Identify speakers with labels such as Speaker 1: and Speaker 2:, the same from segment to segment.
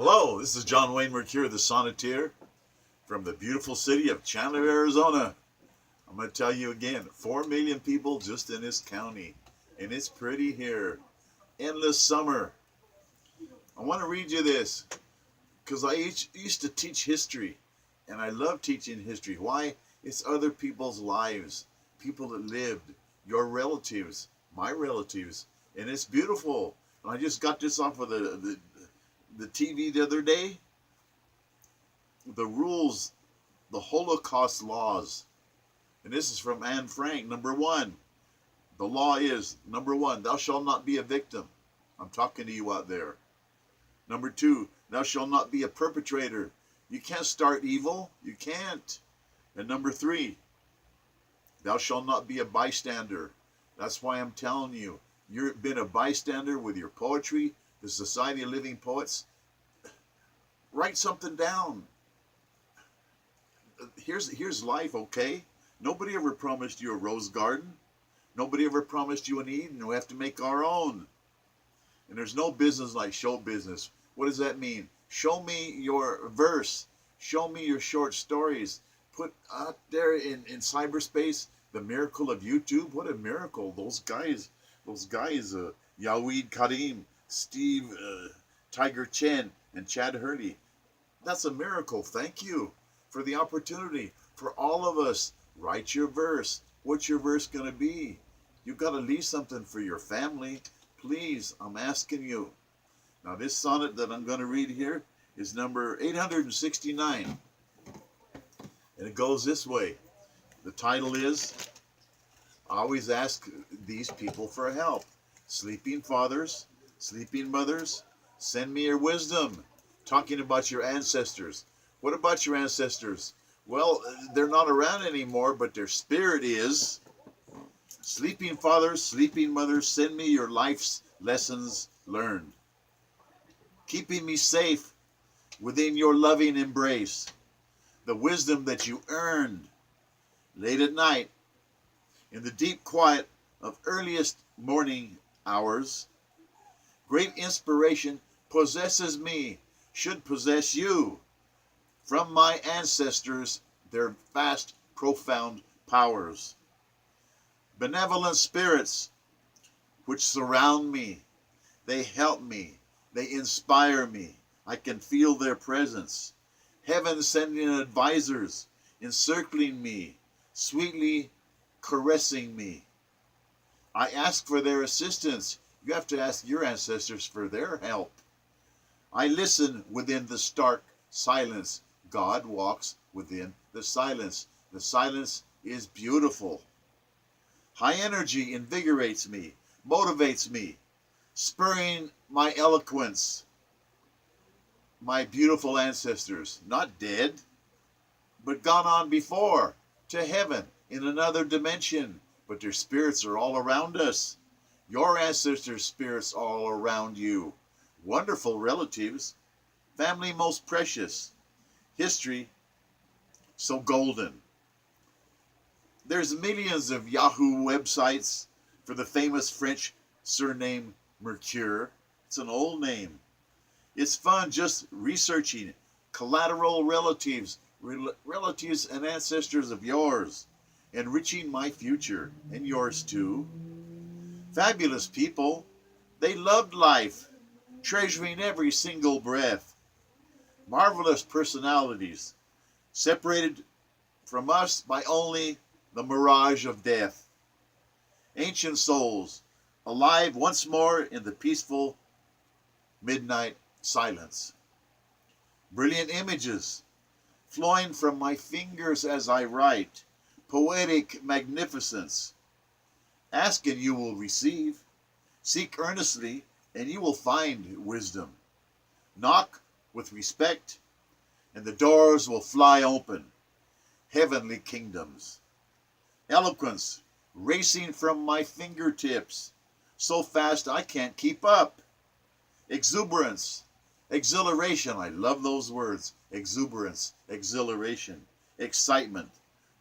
Speaker 1: Hello, this is John Wayne Mercure, the Sonneteer, from the beautiful city of Chandler, Arizona. I'm going to tell you again, 4 million people just in this county, and it's pretty here. Endless summer. I want to read you this because I used to teach history, and I love teaching history. Why? It's other people's lives, people that lived, your relatives, my relatives, and it's beautiful. And I just got this off of the TV the other day. The rules, the Holocaust laws, and this is from Anne Frank. Number one, the law is, number one, thou shalt not be a victim. I'm talking to you out there. Number two, thou shalt not be a perpetrator. You can't start evil. You can't. And number three, thou shalt not be a bystander. That's why I'm telling you, you've been a bystander with your poetry, the Society of Living Poets. Write something down. Here's life, okay? Nobody ever promised you a rose garden. Nobody ever promised you an Eden. We have to make our own. And there's no business like show business. What does that mean? Show me your verse. Show me your short stories. Put out there in cyberspace the miracle of YouTube. What a miracle. Those guys, Yawid Karim, Steve, Tiger Chen, and Chad Hurley. That's a miracle. Thank you for the opportunity. For all of us, write your verse. What's your verse going to be? You've got to leave something for your family. Please, I'm asking you. Now, this sonnet that I'm going to read here is number 869. And it goes this way. The title is, I always ask these people for help. Sleeping fathers, sleeping mothers, send me your wisdom. Talking about your ancestors. What about your ancestors? Well, they're not around anymore, but their spirit is. Sleeping fathers, sleeping mothers, send me your life's lessons learned. Keeping me safe within your loving embrace. The wisdom that you earned late at night in the deep quiet of earliest morning hours. Great inspiration possesses me, should possess you. From my ancestors, their vast, profound powers. Benevolent spirits which surround me, they help me, they inspire me. I can feel their presence. Heaven sending advisors, encircling me, sweetly caressing me. I ask for their assistance. You have to ask your ancestors for their help. I listen within the stark silence. God walks within the silence. The silence is beautiful. High energy invigorates me, motivates me, spurring my eloquence. My beautiful ancestors, not dead, but gone on before to heaven in another dimension, but their spirits are all around us. Your ancestors' spirits all around you. Wonderful relatives, family most precious, history so golden. There's millions of Yahoo websites for the famous French surname Mercure. It's an old name. It's fun just researching collateral relatives, relatives and ancestors of yours, enriching my future and yours too. Fabulous people. They loved life, treasuring every single breath. Marvelous personalities, separated from us by only the mirage of death. Ancient souls, alive once more in the peaceful midnight silence. Brilliant images, flowing from my fingers as I write. Poetic magnificence. Ask and you will receive. Seek earnestly and you will find wisdom. Knock with respect and the doors will fly open. Heavenly kingdoms. Eloquence racing from my fingertips. So fast I can't keep up. Exuberance. Exhilaration. I love those words. Exuberance. Exhilaration. Excitement.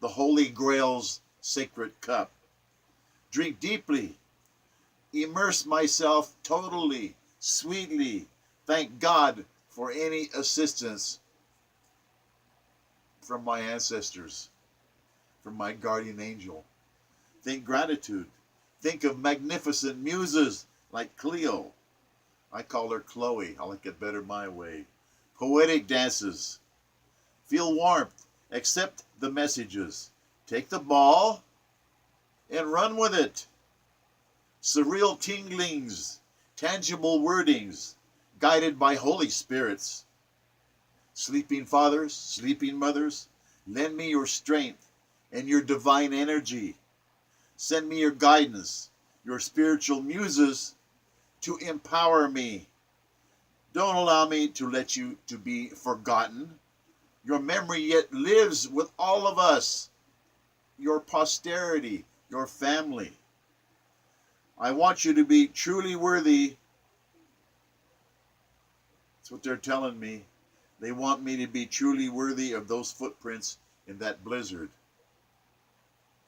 Speaker 1: The Holy Grail's sacred cup. Drink deeply. Immerse myself totally, sweetly. Thank God for any assistance from my ancestors, from my guardian angel. Think gratitude. Think of magnificent muses like Cleo. I call her Chloe. I like it better my way. Poetic dances. Feel warmth. Accept the messages. Take the ball and run with it. Surreal tinglings. Tangible wordings. Guided by Holy Spirits. Sleeping fathers, sleeping mothers, lend me your strength and your divine energy. Send me your guidance, your spiritual muses to empower me. Don't allow me to let you to be forgotten. Your memory yet lives with all of us, your posterity, your family. I want you to be truly worthy. That's what they're telling me. They want me to be truly worthy of those footprints in that blizzard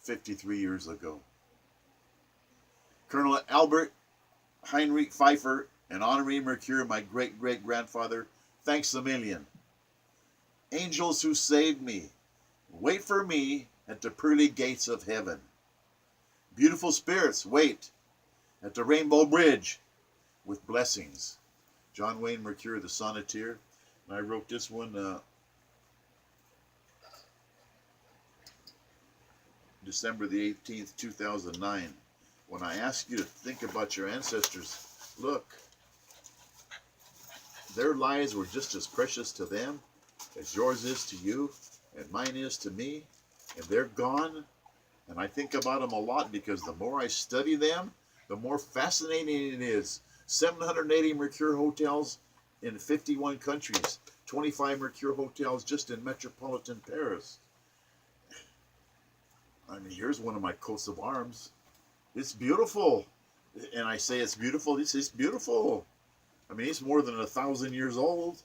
Speaker 1: 53 years ago. Colonel Albert Heinrich Pfeiffer and Henri Mercure, my great-great-grandfather, thanks a million. Angels who saved me, wait for me at the pearly gates of heaven. Beautiful spirits, wait at the Rainbow Bridge with blessings. John Wayne Mercure, the Sonneteer. And I wrote this one December the 18th, 2009. When I ask you to think about your ancestors, look, their lives were just as precious to them as yours is to you and mine is to me, and they're gone. And I think about them a lot because the more I study them, the more fascinating it is. 780 Mercure hotels in 51 countries, 25 Mercure hotels just in metropolitan Paris. I mean, here's one of my coats of arms. It's beautiful. And I say it's beautiful. It's beautiful. I mean, it's more than 1,000 years old.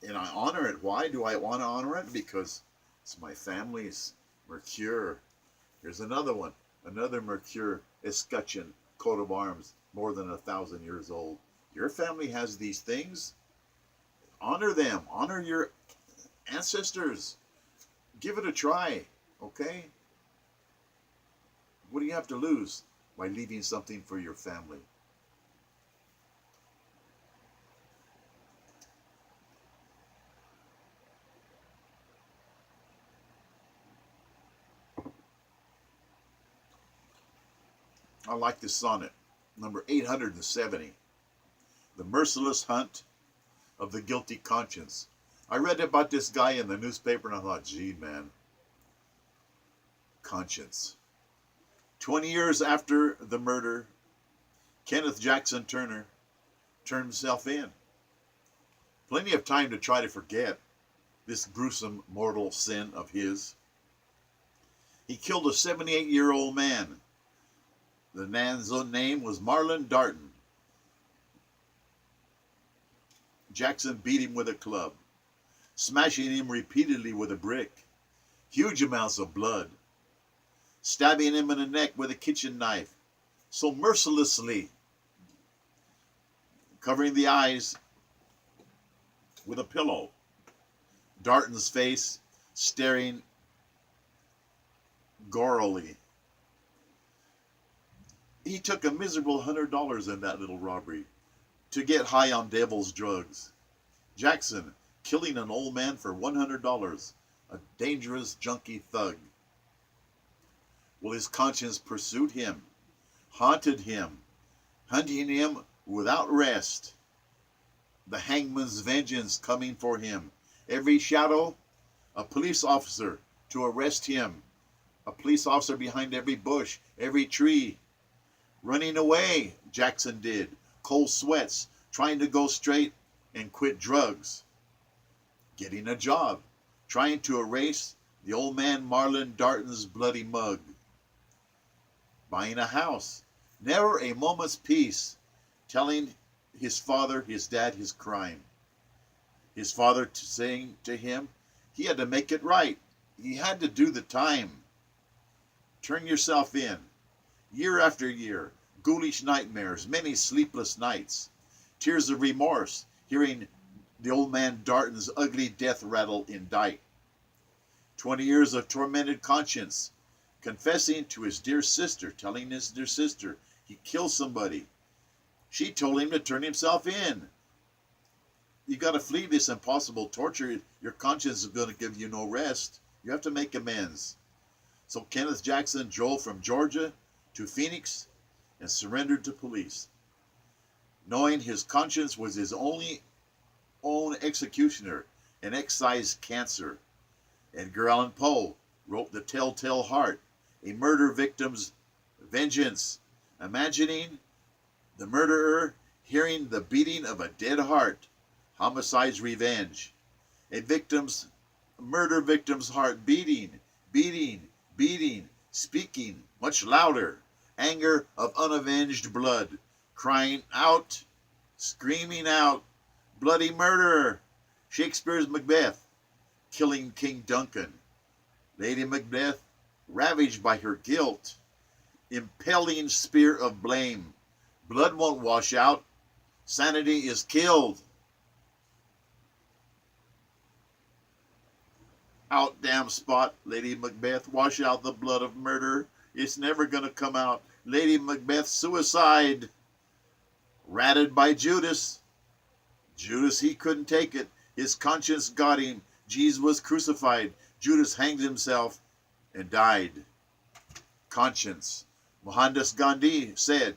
Speaker 1: And I honor it. Why do I want to honor it? Because it's my family's Mercure. Here's another one. Another Mercure escutcheon, coat of arms, more than 1,000 years old. Your family has these things. Honor them. Honor your ancestors. Give it a try. Okay? What do you have to lose by leaving something for your family? I like this sonnet, number 870. The merciless hunt of the guilty conscience. I read about this guy in the newspaper and I thought, gee, man, conscience. 20 years after the murder, Kenneth Jackson Turner turned himself in. Plenty of time to try to forget this gruesome mortal sin of his. He killed a 78-year-old man. The man's name was Marlon Darton. Jackson beat him with a club, smashing him repeatedly with a brick. Huge amounts of blood. Stabbing him in the neck with a kitchen knife, so mercilessly, covering the eyes with a pillow. Darton's face staring gorily. He took a miserable $100 in that little robbery to get high on devil's drugs. Jackson killing an old man for $100, a dangerous junkie thug. Well, his conscience pursued him, haunted him, hunting him without rest. The hangman's vengeance coming for him. Every shadow, a police officer to arrest him. A police officer behind every bush, every tree. Running away, Jackson did. Cold sweats, trying to go straight and quit drugs. Getting a job, trying to erase the old man Marlon Darton's bloody mug. Buying a house, never a moment's peace, telling his father, his dad, his crime. His father saying to him, he had to make it right. He had to do the time. Turn yourself in. Year after year, ghoulish nightmares, many sleepless nights, tears of remorse, hearing the old man Darton's ugly death rattle indict. 20 years of tormented conscience, confessing to his dear sister, telling his dear sister he killed somebody. She told him to turn himself in. You got to flee this impossible torture. Your conscience is going to give you no rest. You have to make amends. So Kenneth Jackson drove from Georgia to Phoenix and surrendered to police, knowing his conscience was his only own executioner, an excised cancer. Edgar Allan Poe wrote The Telltale Heart, a murder victim's vengeance, imagining the murderer hearing the beating of a dead heart, homicide's revenge. Murder victim's heart beating, speaking much louder, anger of unavenged blood, crying out, screaming out, bloody murderer. Shakespeare's Macbeth, killing King Duncan. Lady Macbeth, ravaged by her guilt, impelling spear of blame. Blood won't wash out. Sanity is killed. Out, damn spot, Lady Macbeth, wash out the blood of murder. It's never gonna come out. Lady Macbeth, suicide. Ratted by Judas. Judas, he couldn't take it. His conscience got him. Jesus was crucified. Judas hanged himself and died. Conscience. Mohandas Gandhi said,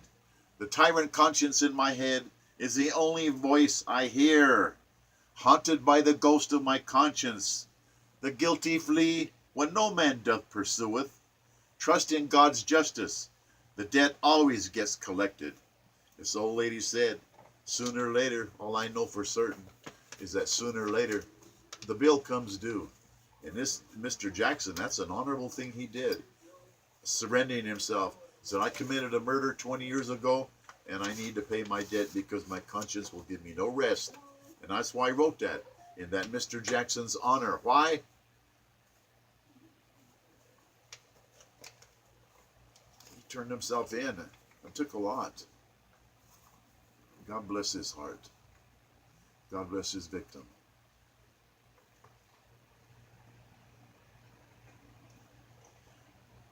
Speaker 1: "The tyrant conscience in my head is the only voice I hear. Haunted by the ghost of my conscience, the guilty flee when no man doth pursueth. Trust in God's justice. The debt always gets collected." This old lady said, sooner or later, all I know for certain is that sooner or later, the bill comes due. And this Mr. Jackson, that's an honorable thing he did. Surrendering himself. He said, I committed a murder 20 years ago, and I need to pay my debt because my conscience will give me no rest. And that's why I wrote that, in that Mr. Jackson's honor. Why? He turned himself in. It took a lot. God bless his heart. God bless his victim.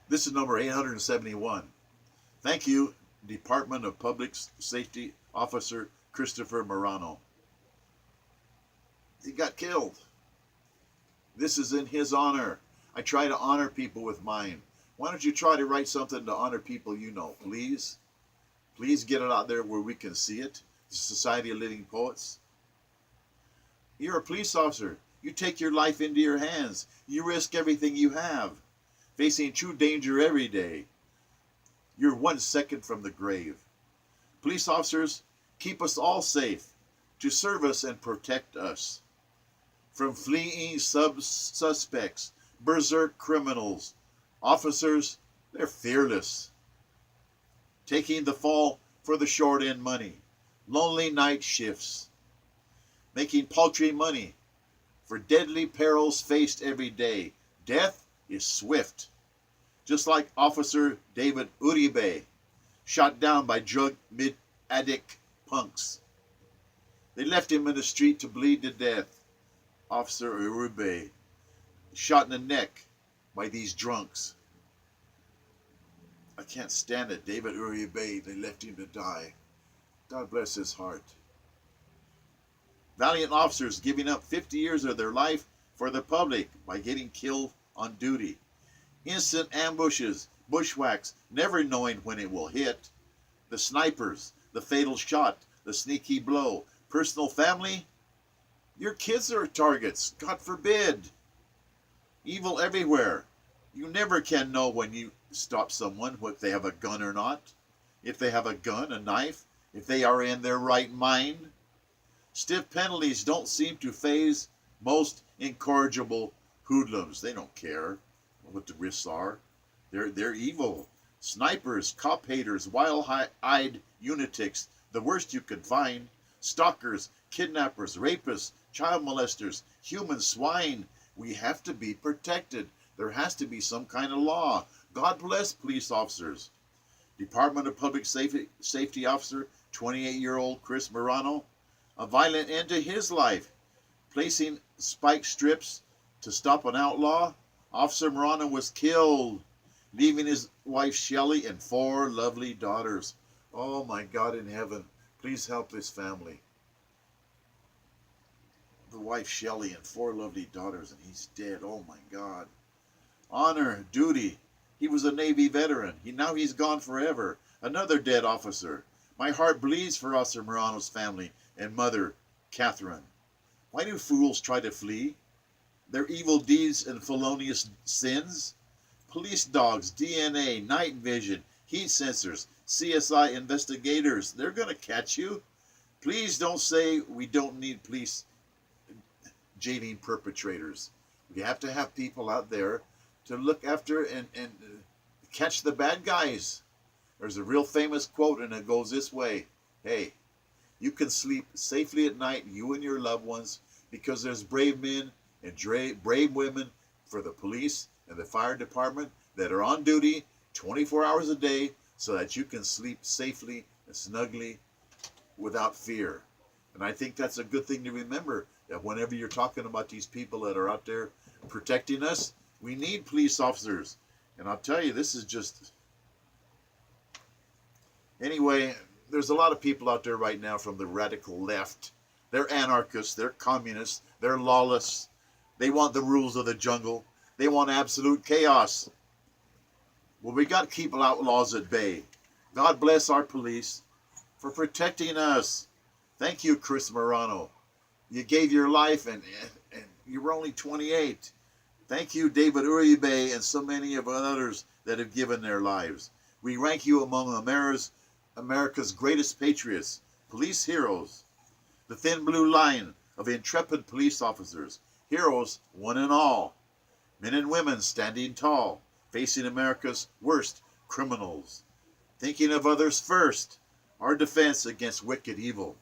Speaker 1: This is number 871. Thank you, Department of Public Safety Officer Christopher Morano. He got killed. This is in his honor. I try to honor people with mine. Why don't you try to write something to honor people you know, please? Please get it out there where we can see it. The Society of Living Poets. You're a police officer. You take your life into your hands. You risk everything you have, facing true danger every day. You're 1 second from the grave. Police officers, keep us all safe, to serve us and protect us from fleeing suspects, berserk criminals. Officers, they're fearless, taking the fall for the short end money, lonely night shifts, making paltry money for deadly perils faced every day. Death is swift, just like Officer David Uribe, shot down by drug addict punks. They left him in the street to bleed to death. Officer Uribe, shot in the neck by these drunks. I can't stand it. David Uribe, they left him to die. God bless his heart. Valiant officers giving up 50 years of their life for the public by getting killed on duty. Instant ambushes, bushwhacks, never knowing when it will hit. The snipers, the fatal shot, the sneaky blow. Personal family, your kids are targets, God forbid. Evil everywhere. You never can know when you stop someone, if they have a gun or not. If they have a gun, a knife, if they are in their right mind. Stiff penalties don't seem to faze most incorrigible hoodlums. They don't care what the risks are. They're evil. Snipers, cop haters, wild-eyed lunatics, the worst you can find. Stalkers, kidnappers, rapists, child molesters, human swine. We have to be protected. There has to be some kind of law. God bless police officers. Department of Public Safety Officer, 28-year-old Chris Morano, a violent end to his life. placing spike strips to stop an outlaw. Officer Marano was killed, leaving his wife Shelley and 4 lovely daughters. Oh my God in heaven, please help this family. The wife Shelley and 4 lovely daughters, and he's dead. Oh my God. Honor, duty. He was a Navy veteran. Now he's gone forever. Another dead officer. My heart bleeds for Officer Marano's family and mother, Catherine. Why do fools try to flee? Their evil deeds and felonious sins? Police dogs, DNA, night vision, heat sensors, CSI investigators. They're going to catch you. Please don't say we don't need police jailing perpetrators. We have to have people out there to look after and catch the bad guys. There's a real famous quote, and it goes this way. Hey, you can sleep safely at night, you and your loved ones, because there's brave men and brave women for the police and the fire department that are on duty 24 hours a day so that you can sleep safely and snugly without fear. And I think that's a good thing to remember, that whenever you're talking about these people that are out there protecting us, we need police officers. And I'll tell you, this is just... Anyway, there's a lot of people out there right now from the radical left. They're anarchists, they're communists, they're lawless. They want the rules of the jungle. They want absolute chaos. Well, we got to keep outlaws at bay. God bless our police for protecting us. Thank you, Chris Marano. You gave your life, and you were only 28. Thank you, David Uribe, and so many of others that have given their lives. We rank you among America's greatest patriots, police heroes. The thin blue line of intrepid police officers, heroes one and all. Men and women standing tall, facing America's worst criminals. Thinking of others first, our defense against wicked evil.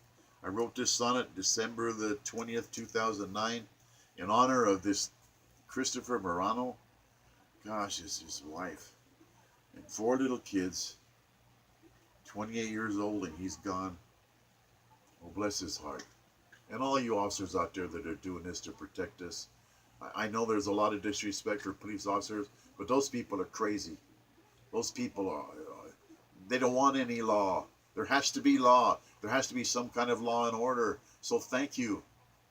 Speaker 1: I wrote this sonnet December the 20th, 2009, in honor of this Christopher Marano. Gosh, it's his wife. And 4 little kids, 28 years old, and he's gone. Oh, bless his heart. And all you officers out there that are doing this to protect us. I know there's a lot of disrespect for police officers, but those people are crazy. Those people are, they don't want any law. There has to be law. There has to be some kind of law and order. So thank you.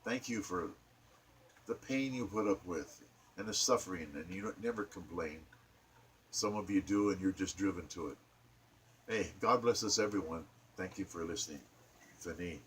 Speaker 1: Thank you for the pain you put up with and the suffering, and you don't never complain. Some of you do, and you're just driven to it. Hey, God bless us, everyone. Thank you for listening. Fini.